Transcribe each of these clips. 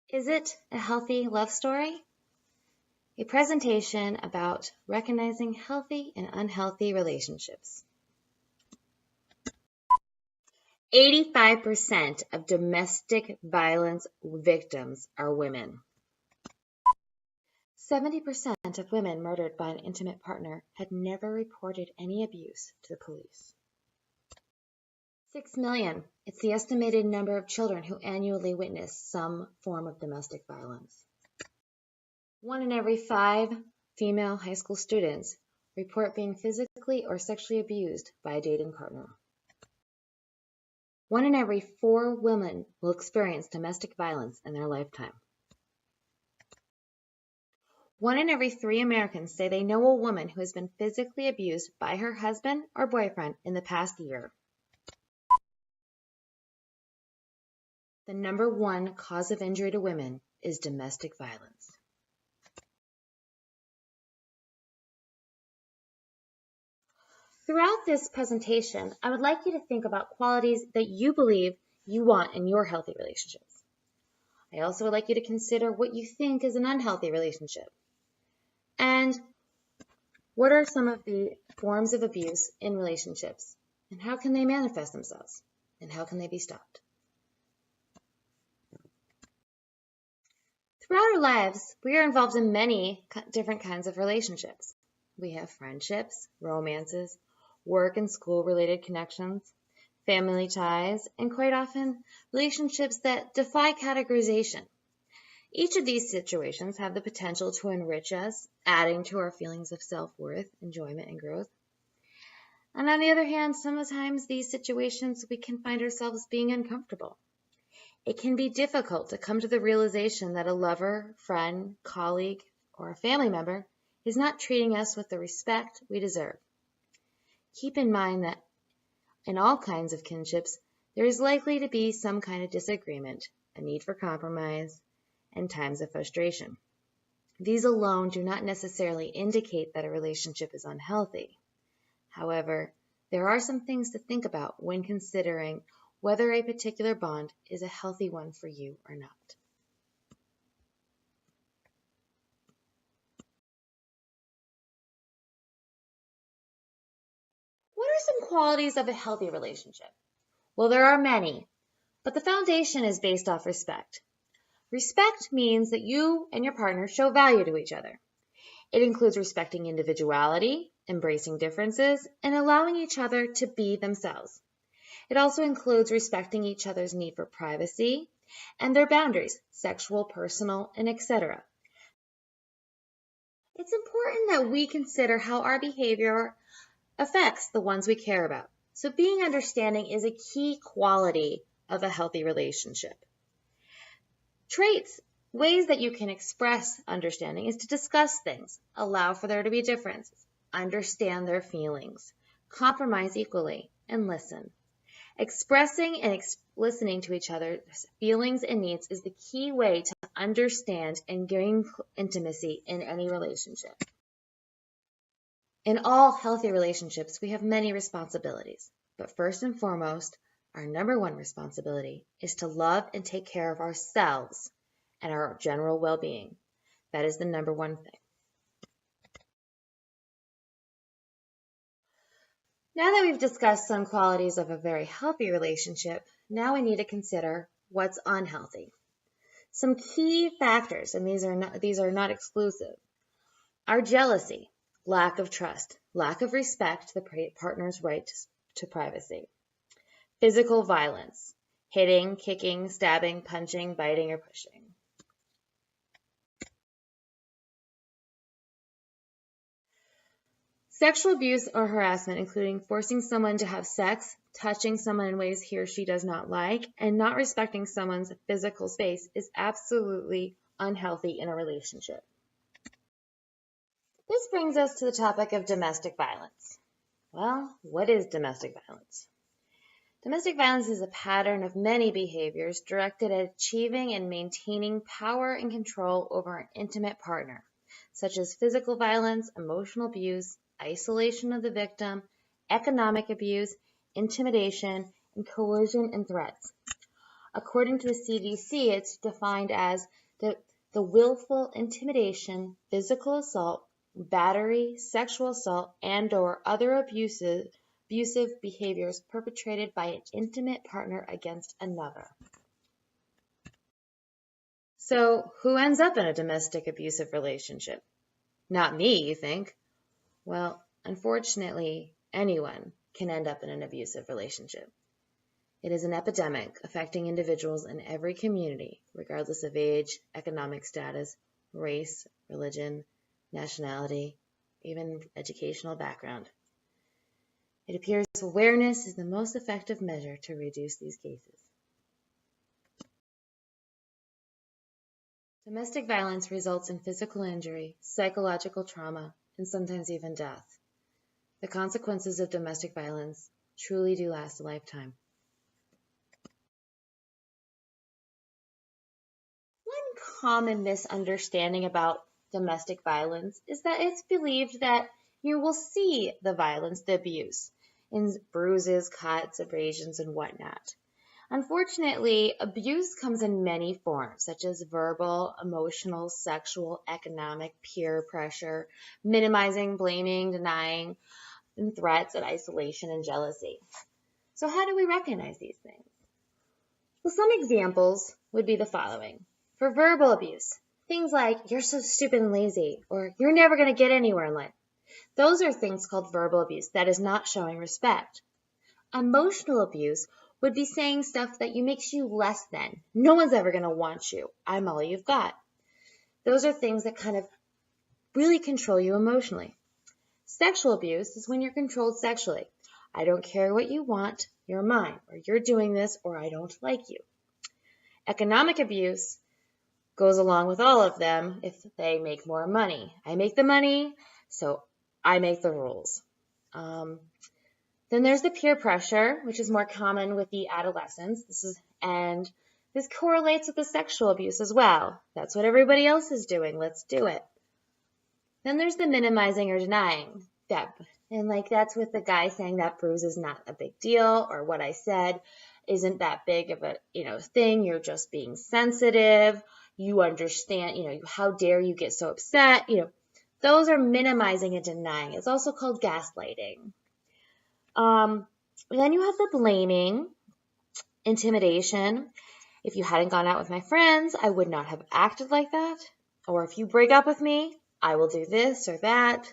Is it a healthy love story? A presentation about recognizing healthy and unhealthy relationships. 85% of domestic violence victims are women. 70% of women murdered by an intimate partner had never reported any abuse to the police. 6 million. It's the estimated number of children who annually witness some form of domestic violence. 1 in every 5 female high school students report being physically or sexually abused by a dating partner. 1 in every 4 women will experience domestic violence in their lifetime. 1 in every 3 Americans say they know a woman who has been physically abused by her husband or boyfriend in the past year. The number 1 cause of injury to women is domestic violence. Throughout this presentation, I would like you to think about qualities that you believe you want in your healthy relationships. I also would like you to consider what you think is an unhealthy relationship. And what are some of the forms of abuse in relationships? And how can they manifest themselves? And how can they be stopped? Throughout our lives, we are involved in many different kinds of relationships. We have friendships, romances, work and school-related connections, family ties, and quite often, relationships that defy categorization. Each of these situations have the potential to enrich us, adding to our feelings of self-worth, enjoyment, and growth. And on the other hand, sometimes these situations we can find ourselves being uncomfortable. It can be difficult to come to the realization that a lover, friend, colleague, or a family member is not treating us with the respect we deserve. Keep in mind that in all kinds of kinships, there is likely to be some kind of disagreement, a need for compromise, and times of frustration. These alone do not necessarily indicate that a relationship is unhealthy. However, there are some things to think about when considering whether a particular bond is a healthy one for you or not. What are some qualities of a healthy relationship? Well, there are many, but the foundation is based off respect. Respect means that you and your partner show value to each other. It includes respecting individuality, embracing differences, and allowing each other to be themselves. It also includes respecting each other's need for privacy and their boundaries, sexual, personal, and etc. It's important that we consider how our behavior affects the ones we care about. So being understanding is a key quality of a healthy relationship. Traits, ways that you can express understanding is to discuss things, allow for there to be differences, understand their feelings, compromise equally, and listen. Expressing and listening to each other's feelings and needs is the key way to understand and gain intimacy in any relationship. In all healthy relationships, we have many responsibilities, but first and foremost, our number 1 responsibility is to love and take care of ourselves and our general well-being. That is the number 1 thing. Now that we've discussed some qualities of a very healthy relationship, now we need to consider what's unhealthy. Some key factors, and these are not exclusive, are jealousy, lack of trust, lack of respect to the partner's right to privacy, physical violence, hitting, kicking, stabbing, punching, biting, or pushing. Sexual abuse or harassment, including forcing someone to have sex, touching someone in ways he or she does not like, and not respecting someone's physical space is absolutely unhealthy in a relationship. This brings us to the topic of domestic violence. Well, what is domestic violence? Domestic violence is a pattern of many behaviors directed at achieving and maintaining power and control over an intimate partner, such as physical violence, emotional abuse, isolation of the victim, economic abuse, intimidation, and coercion and threats. According to the CDC, it's defined as the willful intimidation, physical assault, battery, sexual assault, and/or other abusive behaviors perpetrated by an intimate partner against another. So, who ends up in a domestic abusive relationship? Not me, you think? Well, unfortunately, anyone can end up in an abusive relationship. It is an epidemic affecting individuals in every community, regardless of age, economic status, race, religion, nationality, even educational background. It appears awareness is the most effective measure to reduce these cases. Domestic violence results in physical injury, psychological trauma, and sometimes even death. The consequences of domestic violence truly do last a lifetime. One common misunderstanding about domestic violence is that it's believed that you will see the violence, the abuse, in bruises, cuts, abrasions, and whatnot. Unfortunately, abuse comes in many forms, such as verbal, emotional, sexual, economic, peer pressure, minimizing, blaming, denying, and threats and isolation and jealousy. So how do we recognize these things? Well, some examples would be the following. For verbal abuse, things like, you're so stupid and lazy, or you're never going to get anywhere in life. Those are things called verbal abuse. That is not showing respect. Emotional abuse would be saying stuff that makes you less than. No one's ever going to want you. I'm all you've got. Those are things that kind of really control you emotionally. Sexual abuse is when you're controlled sexually. I don't care what you want, you're mine, or you're doing this, or I don't like you. Economic abuse goes along with all of them if they make more money. I make the money, so I make the rules. Then there's the peer pressure, which is more common with the adolescents. And this correlates with the sexual abuse as well. That's what everybody else is doing. Let's do it. Then there's the minimizing or denying. That's with the guy saying that bruise is not a big deal, or what I said isn't that big of a thing. You're just being sensitive. You understand. How dare you get so upset? Those are minimizing and denying. It's also called gaslighting. Then you have the blaming, intimidation. If you hadn't gone out with my friends, I would not have acted like that. Or if you break up with me, I will do this or that.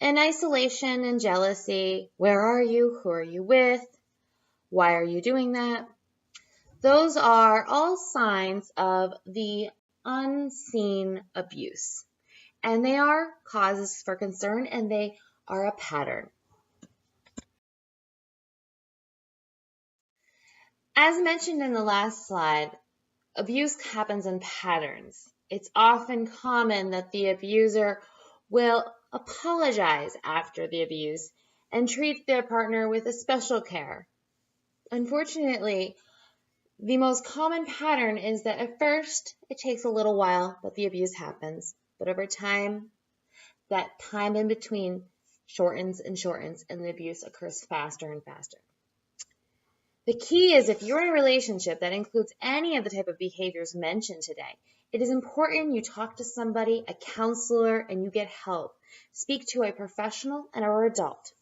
And isolation and jealousy. Where are you? Who are you with? Why are you doing that? Those are all signs of the unseen abuse. And they are causes for concern, and they are a pattern. As mentioned in the last slide, abuse happens in patterns. It's often common that the abuser will apologize after the abuse and treat their partner with a special care. Unfortunately, the most common pattern is that at first it takes a little while, but the abuse happens. But over time, that time in between shortens and shortens, and the abuse occurs faster and faster. The key is, if you're in a relationship that includes any of the type of behaviors mentioned today, it is important you talk to somebody, a counselor, and you get help. Speak to a professional and or adult.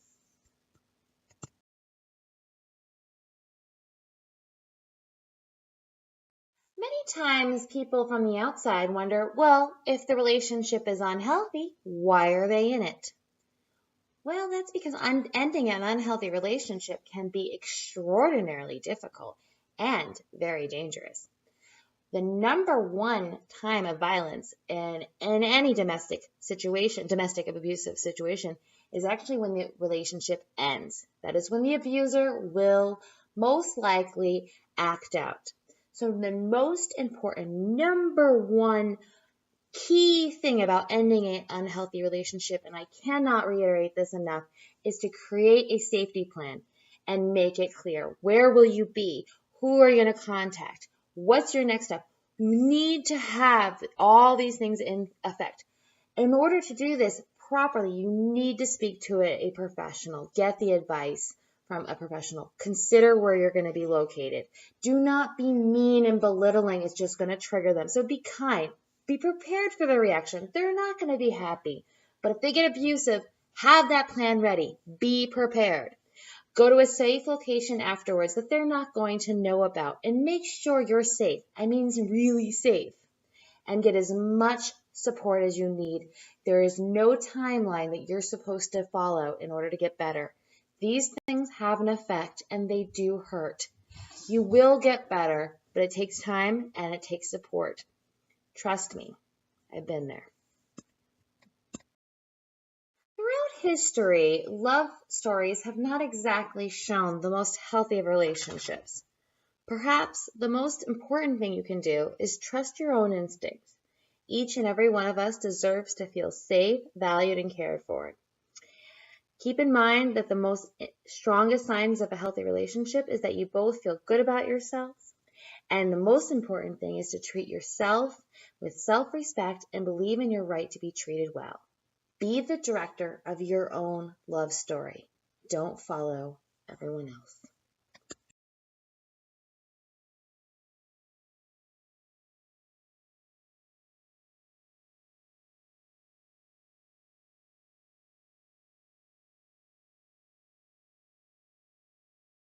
Many times people from the outside wonder, well, if the relationship is unhealthy, why are they in it? Well, that's because ending an unhealthy relationship can be extraordinarily difficult and very dangerous. The number one time of violence in any domestic abusive situation, is actually when the relationship ends. That is when the abuser will most likely act out. So the most important number one key thing about ending an unhealthy relationship, and I cannot reiterate this enough, is to create a safety plan and make it clear. Where will you be? Who are you going to contact? What's your next step? You need to have all these things in effect. In order to do this properly, you need to speak to a professional, get the advice, from a professional. Consider where you're going to be located. Do not be mean and belittling. It's just going to trigger them. So be kind. Be prepared for the reaction. They're not going to be happy. But if they get abusive, have that plan ready. Be prepared. Go to a safe location afterwards that they're not going to know about, and make sure you're safe. I mean really safe. And get as much support as you need. There is no timeline that you're supposed to follow in order to get better. These things have an effect and they do hurt. You will get better, but it takes time and it takes support. Trust me, I've been there. Throughout history, love stories have not exactly shown the most healthy of relationships. Perhaps the most important thing you can do is trust your own instincts. Each and every one of us deserves to feel safe, valued, and cared for. Keep in mind that the strongest signs of a healthy relationship is that you both feel good about yourselves. And the most important thing is to treat yourself with self-respect and believe in your right to be treated well. Be the director of your own love story. Don't follow everyone else.